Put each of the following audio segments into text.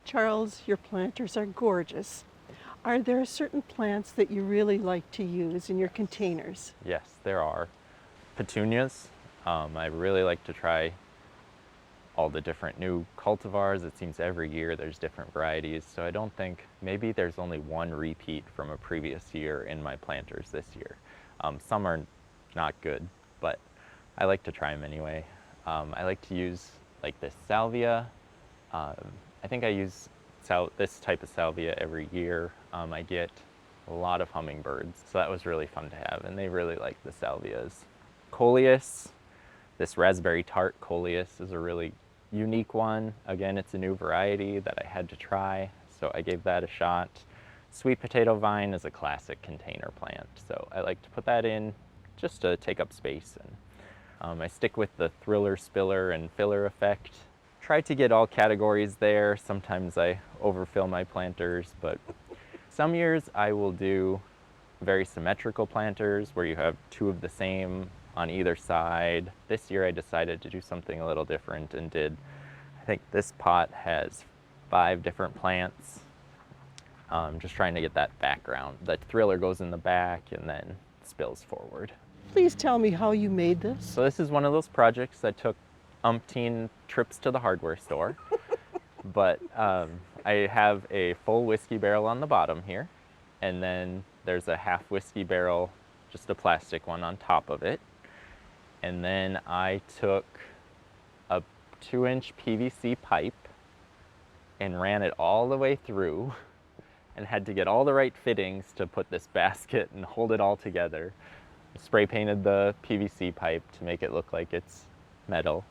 Charles, your planters are gorgeous. Are there certain plants that you really like to use in your containers? Yes, there are. Petunias. I really like to try all the different new cultivars. It seems every year there's different varieties, so I don't think, maybe there's only one repeat from a previous year in my planters this year. Some are not good, but I like to try them anyway. I like to use like this salvia. I think I use this type of salvia every year. I get a lot of hummingbirds, so that was really fun to have, and they really like the salvias. Coleus, this raspberry tart Coleus is a really unique one. Again, it's a new variety that I had to try, so I gave that a shot. Sweet potato vine is a classic container plant, so I like to put that in just to take up space. And I stick with the thriller, spiller, and filler effect. Try to get all categories there. Sometimes I overfill my planters, but some years I will do very symmetrical planters where you have two of the same on either side. This year I decided to do something a little different and I think this pot has 5 different plants. Just trying to get that background. The thriller goes in the back and then spills forward. Please tell me how you made this. So this is one of those projects that took umpteen trips to the hardware store. But I have a full whiskey barrel on the bottom here, and then there's a half whiskey barrel, just a plastic one on top of it. And then I took a 2-inch PVC pipe and ran it all the way through and had to get all the right fittings to put this basket and hold it all together. Spray painted the PVC pipe to make it look like it's metal.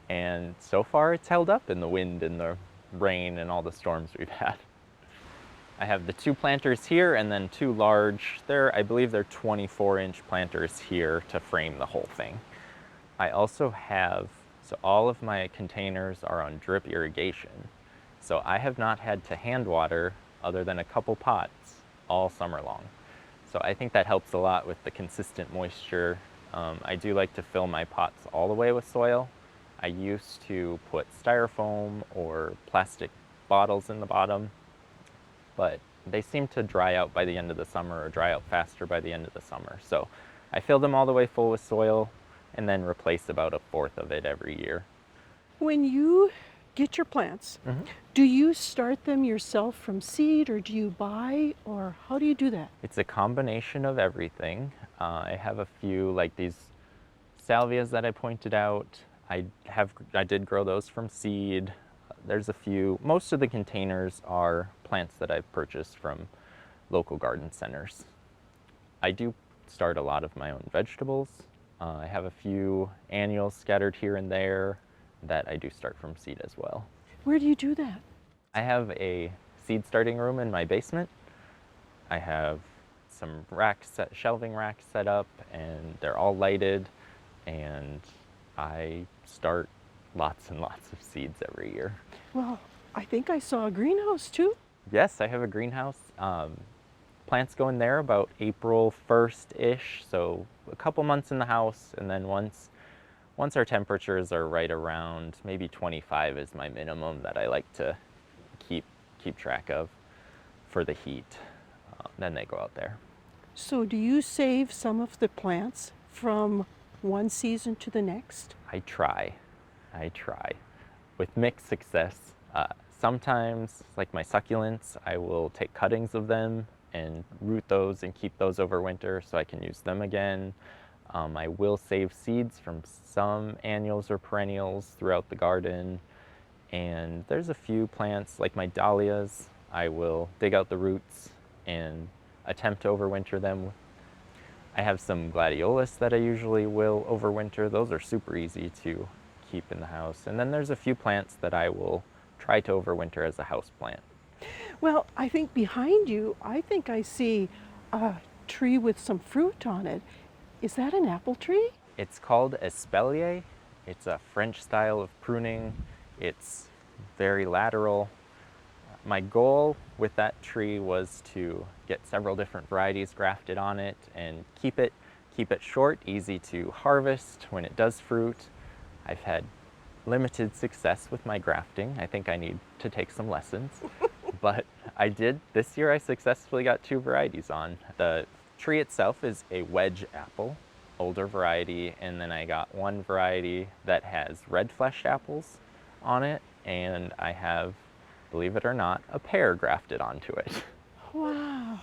And so far it's held up in the wind and the rain and all the storms we've had. I have the 2 planters here and then 2 large, I believe they're 24-inch planters here to frame the whole thing. I also have, so all of my containers are on drip irrigation. So I have not had to hand water other than a couple pots all summer long. So I think that helps a lot with the consistent moisture. I do like to fill my pots all the way with soil. I used to put styrofoam or plastic bottles in the bottom, but they seem to dry out by the end of the summer or dry out faster by the end of the summer. So I fill them all the way full with soil and then replace about 1/4 of it every year. When you get your plants, do you start them yourself from seed or do you buy, or how do you do that? It's a combination of everything. I have a few like these salvias that I pointed out. I did grow those from seed. There's a few. Most of the containers are plants that I've purchased from local garden centers. I do start a lot of my own vegetables. I have a few annuals scattered here and there that I do start from seed as well. Where do you do that? I have a seed starting room in my basement. I have some shelving racks set up, and they're all lighted, and I start lots and lots of seeds every year. Well, I think I saw a greenhouse too. Yes, I have a greenhouse. Plants go in there about April 1st-ish, so a couple months in the house, and then once our temperatures are right around maybe 25 is my minimum that I like to keep track of for the heat. Then they go out there. So do you save some of the plants from one season to the next? I try. With mixed success. Sometimes, like my succulents, I will take cuttings of them and root those and keep those over winter so I can use them again. I will save seeds from some annuals or perennials throughout the garden. And there's a few plants, like my dahlias, I will dig out the roots and attempt to overwinter them. I have some gladiolus that I usually will overwinter. Those are super easy to keep in the house. And then there's a few plants that I will try to overwinter as a house plant. Well, I think behind you, I think I see a tree with some fruit on it. Is that an apple tree? It's called espalier. It's a French style of pruning. It's very lateral. My goal with that tree was to get several different varieties grafted on it and keep it short, easy to harvest when it does fruit. I've had limited success with my grafting. I think I need to take some lessons. But I did. This year I successfully got 2 varieties on. The tree itself is a wedge apple, older variety, and then I got 1 variety that has red fleshed apples on it, and I have, believe it or not, a pear grafted onto it. Wow.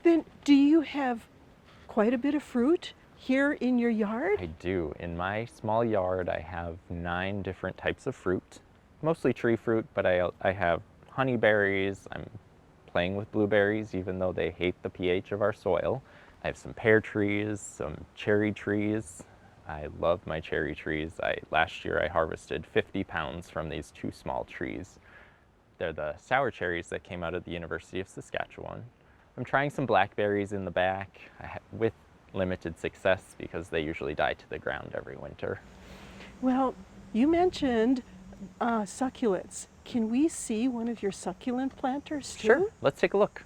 Then do you have quite a bit of fruit here in your yard? I do. In my small yard, I have 9 different types of fruit, mostly tree fruit, but I have honeyberries. I'm playing with blueberries, even though they hate the pH of our soil. I have some pear trees, some cherry trees. I love my cherry trees. Last year I harvested 50 pounds from these 2 small trees. They're the sour cherries that came out of the University of Saskatchewan. I'm trying some blackberries in the back with limited success because they usually die to the ground every winter. Well, you mentioned succulents. Can we see one of your succulent planters too? Sure, let's take a look.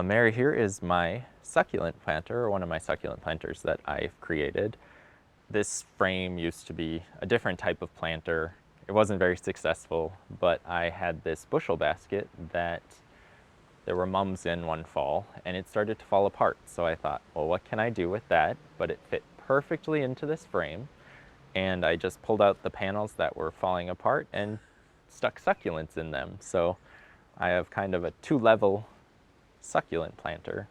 Mary, here is my succulent planter, or one of my succulent planters that I've created. This frame used to be a different type of planter. It wasn't very successful, but I had this bushel basket that there were mums in one fall, and it started to fall apart. So I thought, well, what can I do with that? But it fit perfectly into this frame, and I just pulled out the panels that were falling apart and stuck succulents in them. So I have kind of a 2-level succulent planter.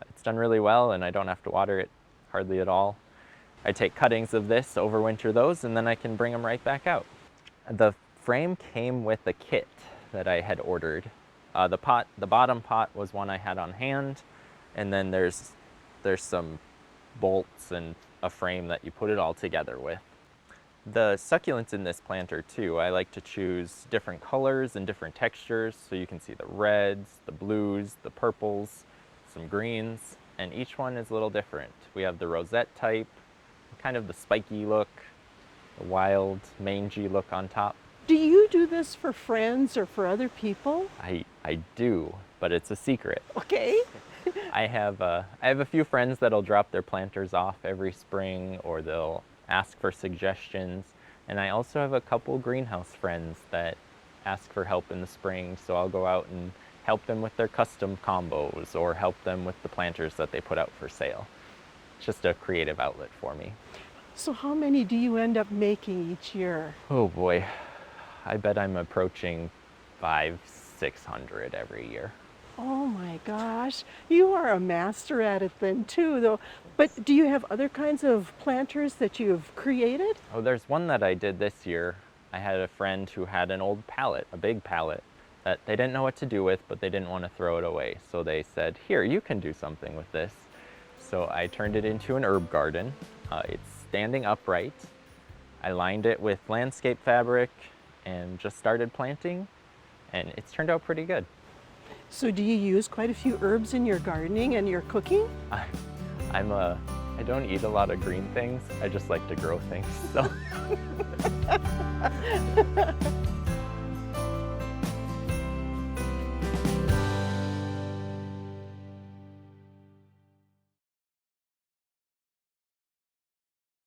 It's done really well, and I don't have to water it hardly at all. I take cuttings of this, overwinter those, and then I can bring them right back out. The frame came with a kit that I had ordered. The bottom pot was one I had on hand, and then there's some bolts and a frame that you put it all together with. The succulents in this planter too, I like to choose different colors and different textures, so you can see the reds, the blues, the purples, some greens, and each one is a little different. We have the rosette type, kind of the spiky look, the wild, mangy look on top. Do you do this for friends or for other people? I do, but it's a secret. Okay. I have a few friends that'll drop their planters off every spring, or they'll ask for suggestions. And I also have a couple greenhouse friends that ask for help in the spring, so I'll go out and help them with their custom combos or help them with the planters that they put out for sale. It's just a creative outlet for me. So how many do you end up making each year? Oh boy, I bet I'm approaching 500-600 every year. Oh my gosh, you are a master at it then too, though. But do you have other kinds of planters that you've created? Oh, there's one that I did this year. I had a friend who had an old pallet, a big pallet, that they didn't know what to do with, but they didn't want to throw it away. So they said, here, you can do something with this. So I turned it into an herb garden. It's standing upright. I lined it with landscape fabric and just started planting, and it's turned out pretty good. So do you use quite a few herbs in your gardening and your cooking? I don't eat a lot of green things. I just like to grow things. So